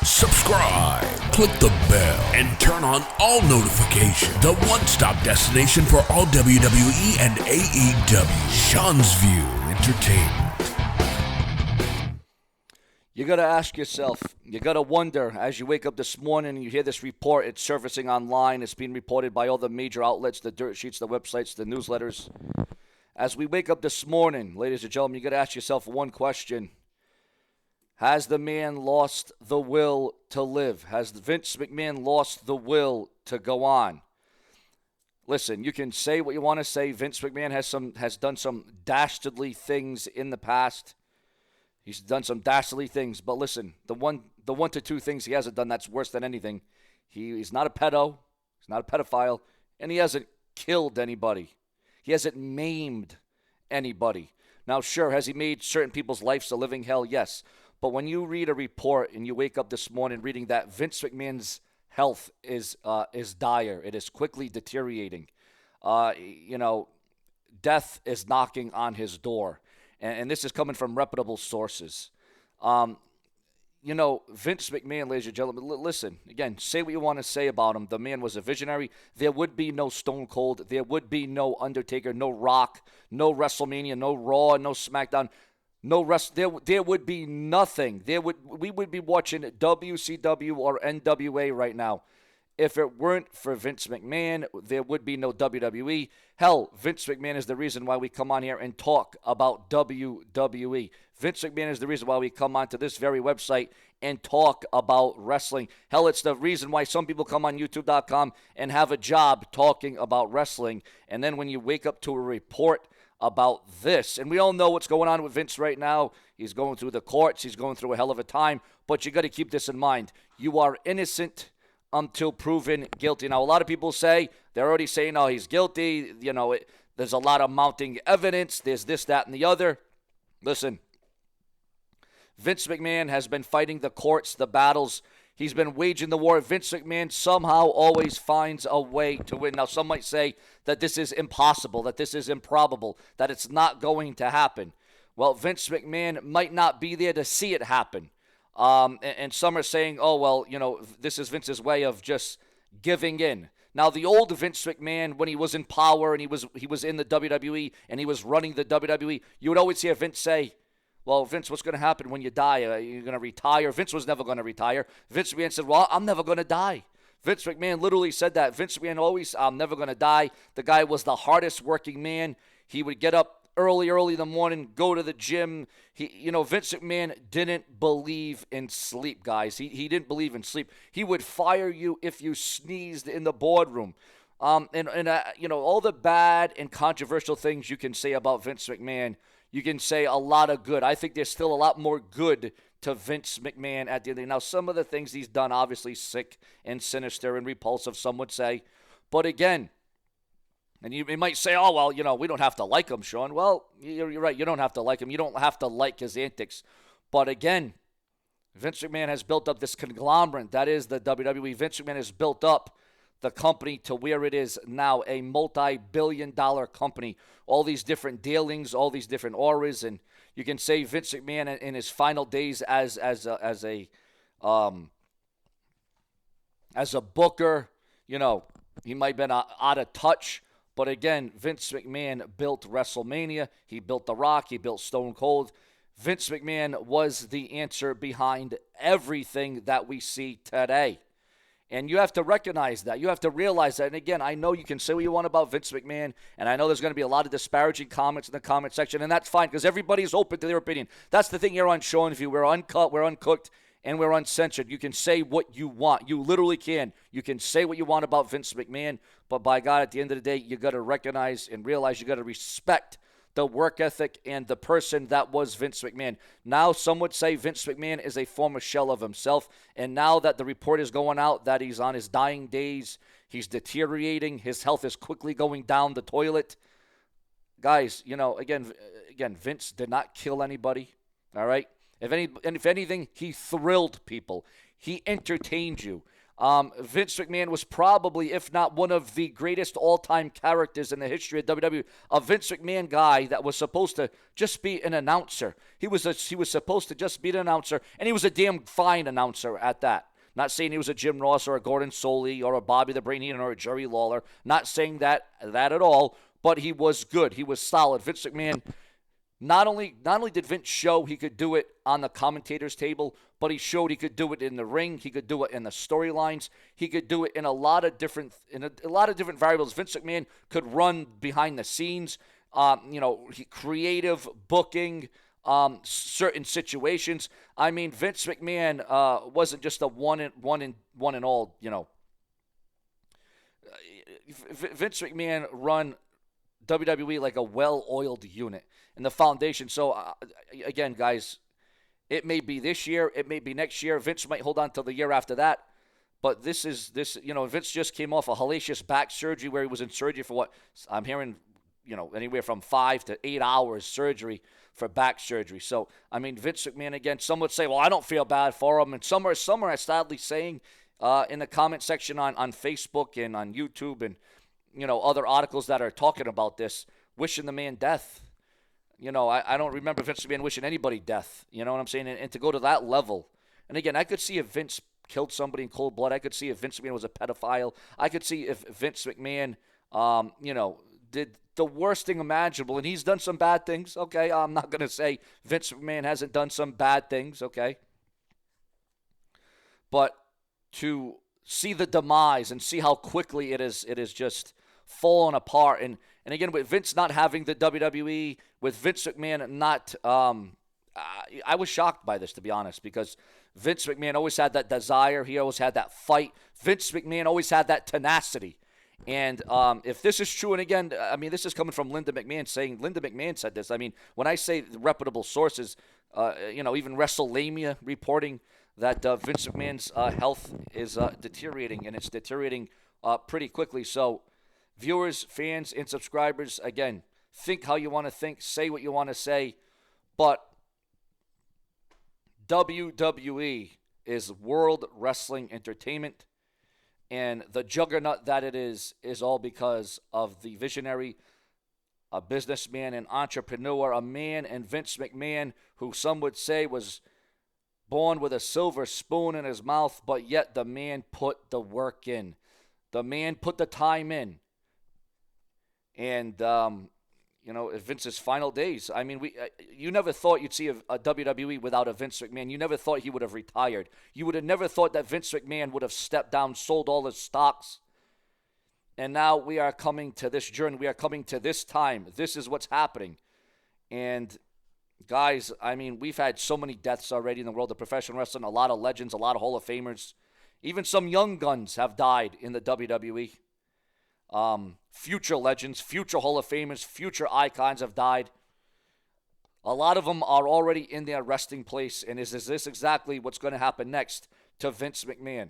subscribe, click the bell, and turn on all notifications. The one-stop destination for all WWE and AEW. Sean's View Entertainment. You got to ask yourself, you got to wonder, as you wake up this morning and you hear this report, it's surfacing online, it's being reported by all the major outlets, the dirt sheets, the websites, the newsletters. As we wake up this morning, ladies and gentlemen, you got to ask yourself one question. Has the man lost the will to live? Has Vince McMahon lost the will to go on? Listen, you can say what you want to say. Vince McMahon has done some dastardly things in the past. He's done some dastardly things, but listen, the one to two things he hasn't done that's worse than anything. He's not a pedo, he's not a pedophile, and he hasn't killed anybody. He hasn't maimed anybody. Now, sure, has he made certain people's lives a living hell? Yes. But when you read a report and you wake up this morning reading that Vince McMahon's health is dire, it is quickly deteriorating. Death is knocking on his door. And this is coming from reputable sources. Vince McMahon, ladies and gentlemen, listen, again, say what you want to say about him. The man was a visionary. There would be no Stone Cold. There would be no Undertaker, no Rock, no WrestleMania, no Raw, no SmackDown, there would be nothing. We would be watching WCW or NWA right now. If it weren't for Vince McMahon, there would be no WWE. Hell, Vince McMahon is the reason why we come on here and talk about WWE. Vince McMahon is the reason why we come onto this very website and talk about wrestling. Hell, it's the reason why some people come on YouTube.com and have a job talking about wrestling. And then when you wake up to a report about this, and we all know what's going on with Vince right now. He's going through the courts. He's going through a hell of a time. But you got to keep this in mind. You are innocent until proven guilty. Now, a lot of people say, they're already saying, oh, he's guilty. There's a lot of mounting evidence. There's this, that, and the other. Listen, Vince McMahon has been fighting the courts, the battles. He's been waging the war. Vince McMahon somehow always finds a way to win. Now, some might say that this is impossible, that this is improbable, that it's not going to happen. Well, Vince McMahon might not be there to see it happen. And some are saying, oh, well, this is Vince's way of just giving in. Now, the old Vince McMahon, when he was in power and he was in the WWE and he was running the WWE, you would always hear Vince say, well, Vince, what's going to happen when you die? Are you going to retire? Vince was never going to retire. Vince McMahon said, well, I'm never going to die. Vince McMahon literally said that. Vince McMahon always, I'm never going to die. The guy was the hardest working man. He would get up early in the morning, go to the gym. Vince McMahon didn't believe in sleep, guys. He didn't believe in sleep. He would fire you if you sneezed in the boardroom. All the bad and controversial things you can say about Vince McMahon, you can say a lot of good. I think there's still a lot more good to Vince McMahon at the end of the day. Now, some of the things he's done, obviously sick and sinister and repulsive, some would say. But again, and you might say, oh, well, we don't have to like him, Sean. Well, you're right. You don't have to like him. You don't have to like his antics. But again, Vince McMahon has built up this conglomerate. That is the WWE. Vince McMahon has built up the company to where it is now, a multi-billion-dollar company. All these different dealings, all these different auras, and you can say Vince McMahon in his final days as a booker, he might have been out of touch. But again, Vince McMahon built WrestleMania. He built The Rock. He built Stone Cold. Vince McMahon was the answer behind everything that we see today. And you have to recognize that. You have to realize that. And again, I know you can say what you want about Vince McMahon, and I know there's going to be a lot of disparaging comments in the comment section, and that's fine because everybody's open to their opinion. That's the thing here on Sean's View. We're uncut, we're uncooked, and we're uncensored. You can say what you want. You literally can. You can say what you want about Vince McMahon, but by God, at the end of the day, you got to recognize and realize you got to respect the work ethic and the person that was Vince McMahon. Now, some would say Vince McMahon is a former shell of himself, and now that the report is going out that he's on his dying days, he's deteriorating, his health is quickly going down the toilet. Guys, again, Vince did not kill anybody, all right? If anything, he thrilled people. He entertained you. Vince McMahon was probably, if not one of the greatest all-time characters in the history of WWE. A Vince McMahon guy that was supposed to just be an announcer. He was supposed to just be an announcer, and he was a damn fine announcer at that. Not saying he was a Jim Ross or a Gordon Soley or a Bobby the Brain Heenan or a Jerry Lawler. Not saying that at all, but he was good. He was solid. Vince McMahon, not only did Vince show he could do it on the commentator's table, but he showed he could do it in the ring. He could do it in the storylines. He could do it in a lot of different variables. Vince McMahon could run behind the scenes. Creative booking, certain situations. I mean, Vince McMahon wasn't just a one and all. Vince McMahon run WWE like a well-oiled unit and the foundation. So again, guys, it may be this year, it may be next year. Vince might hold on till the year after that. But Vince just came off a hellacious back surgery where he was in surgery for what I'm hearing, anywhere from 5 to 8 hours surgery for back surgery. So, I mean, Vince McMahon, again, some would say, well, I don't feel bad for him. And some are sadly saying in the comment section on Facebook and on YouTube and, other articles that are talking about this, wishing the man death. I don't remember Vince McMahon wishing anybody death. You know what I'm saying? And to go to that level. And again, I could see if Vince killed somebody in cold blood. I could see if Vince McMahon was a pedophile. I could see if Vince McMahon, did the worst thing imaginable. And he's done some bad things, okay? I'm not going to say Vince McMahon hasn't done some bad things, okay? But to see the demise and see how quickly it is just fallen apart. And again, with Vince not having the WWE, with Vince McMahon not, I was shocked by this, to be honest, because Vince McMahon always had that desire. He always had that fight. Vince McMahon always had that tenacity. And if this is true, and again, I mean, this is coming from Linda McMahon saying, Linda McMahon said this. I mean, when I say reputable sources, even WrestleMania reporting that Vince McMahon's health is deteriorating, and it's deteriorating pretty quickly. So, viewers, fans, and subscribers, again, think how you want to think, say what you want to say, but WWE is World Wrestling Entertainment, and the juggernaut that it is all because of the visionary, a businessman, an entrepreneur, a man, and Vince McMahon, who some would say was born with a silver spoon in his mouth, but yet the man put the work in. The man put the time in. And, Vince's final days. I mean, you never thought you'd see a WWE without a Vince McMahon. You never thought he would have retired. You would have never thought that Vince McMahon would have stepped down, sold all his stocks. And now we are coming to this journey. We are coming to this time. This is what's happening. And, guys, I mean, we've had so many deaths already in the world of professional wrestling. A lot of legends, a lot of Hall of Famers. Even some young guns have died in the WWE. Future legends, future Hall of Famers, future icons have died. A lot of them are already in their resting place. And is this exactly what's going to happen next to Vince McMahon?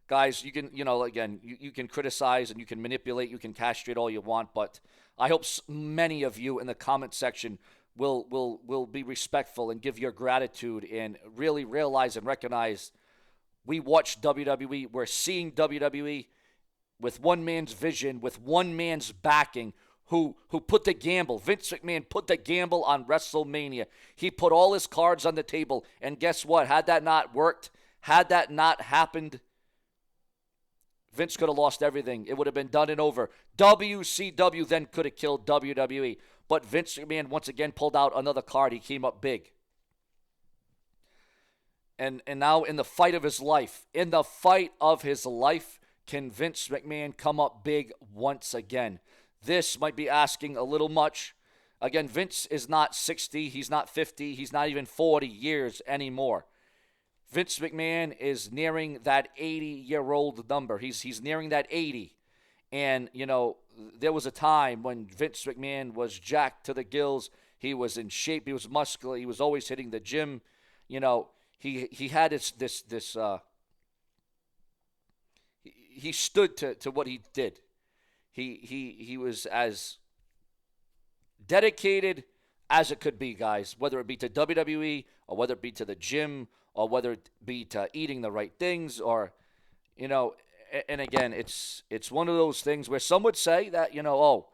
Guys, you can, you can criticize and you can manipulate, you can castrate all you want, but I hope many of you in the comment section will be respectful and give your gratitude and really realize and recognize we watch WWE, we're seeing WWE with one man's vision, with one man's backing, who put the gamble. Vince McMahon put the gamble on WrestleMania. He put all his cards on the table, and guess what? Had that not worked, had that not happened, Vince could have lost everything. It would have been done and over. WCW then could have killed WWE. But Vince McMahon once again pulled out another card. He came up big. And now in the fight of his life, can Vince McMahon come up big once again? This might be asking a little much. Again, Vince is not 60, he's not 50, he's not even 40 years anymore. Vince McMahon is nearing that 80-year-old number. He's nearing that 80. And, there was a time when Vince McMahon was jacked to the gills. He was in shape. He was muscular. He was always hitting the gym. He had he stood to what he did. He was as dedicated as it could be, guys, whether it be to WWE or whether it be to the gym or whether it be to eating the right things or, and again, it's one of those things where some would say that, oh,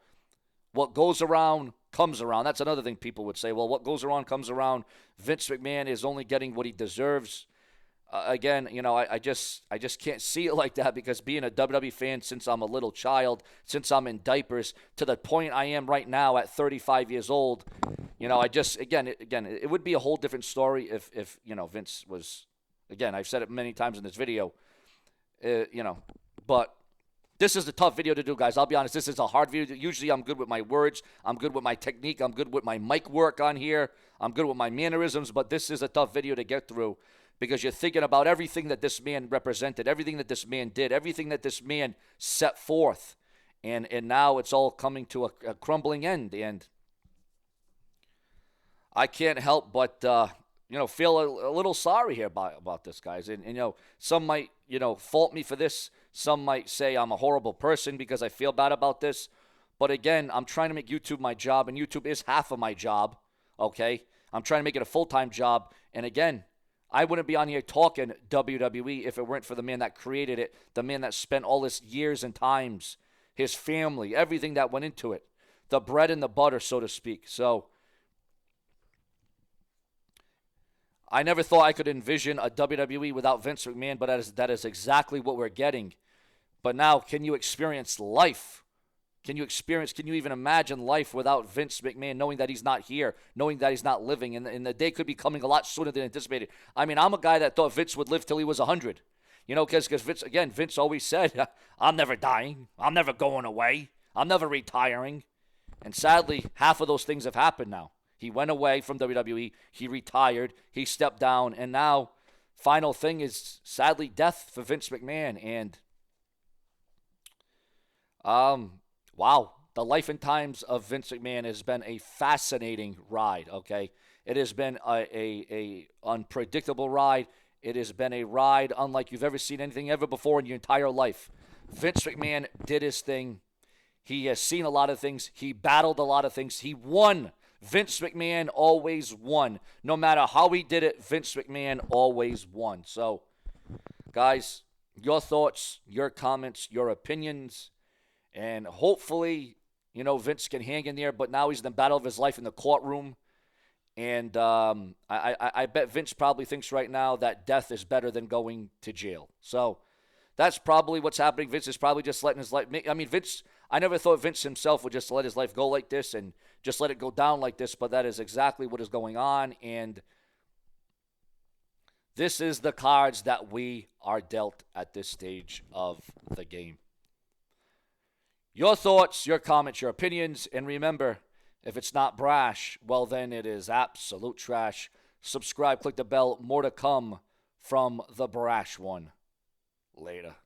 what goes around comes around. That's another thing people would say. Well, what goes around comes around. Vince McMahon is only getting what he deserves. Again, I just can't see it like that because being a WWE fan since I'm a little child, since I'm in diapers, to the point I am right now at 35 years old, it would be a whole different story if Vince was, again, I've said it many times in this video, but this is a tough video to do, guys. I'll be honest, this is a hard video. Usually I'm good with my words. I'm good with my technique. I'm good with my mic work on here. I'm good with my mannerisms, but this is a tough video to get through because you're thinking about everything that this man represented, everything that this man did, everything that this man set forth. And now it's all coming to a crumbling end. And I can't help but, feel a little sorry here about this, guys. And some might, fault me for this. Some might say I'm a horrible person because I feel bad about this. But again, I'm trying to make YouTube my job, and YouTube is half of my job, okay? I'm trying to make it a full-time job. And again, I wouldn't be on here talking WWE if it weren't for the man that created it, the man that spent all his years and times, his family, everything that went into it, the bread and the butter, so to speak. So I never thought I could envision a WWE without Vince McMahon, but that is exactly what we're getting. But now, can you experience life? Can you even imagine life without Vince McMahon, knowing that he's not here, knowing that he's not living, and the day could be coming a lot sooner than anticipated? I mean, I'm a guy that thought Vince would live till he was 100. Because Vince always said, I'm never dying. I'm never going away. I'm never retiring. And sadly, half of those things have happened now. He went away from WWE. He retired. He stepped down. And now, final thing is, sadly, death for Vince McMahon. And, wow, the life and times of Vince McMahon has been a fascinating ride, okay? It has been a unpredictable ride. It has been a ride unlike you've ever seen anything ever before in your entire life. Vince McMahon did his thing. He has seen a lot of things. He battled a lot of things. He won. Vince McMahon always won. No matter how he did it, Vince McMahon always won. So, guys, your thoughts, your comments, your opinions, and hopefully, Vince can hang in there, but now he's in the battle of his life in the courtroom. And I bet Vince probably thinks right now that death is better than going to jail. So that's probably what's happening. Vince is probably just letting his life. I mean, I never thought Vince himself would just let his life go like this and just let it go down like this, but that is exactly what is going on. And this is the cards that we are dealt at this stage of the game. Your thoughts, your comments, your opinions, and remember, if it's not brash, well, then it is absolute trash. Subscribe, click the bell. More to come from the brash one. Later.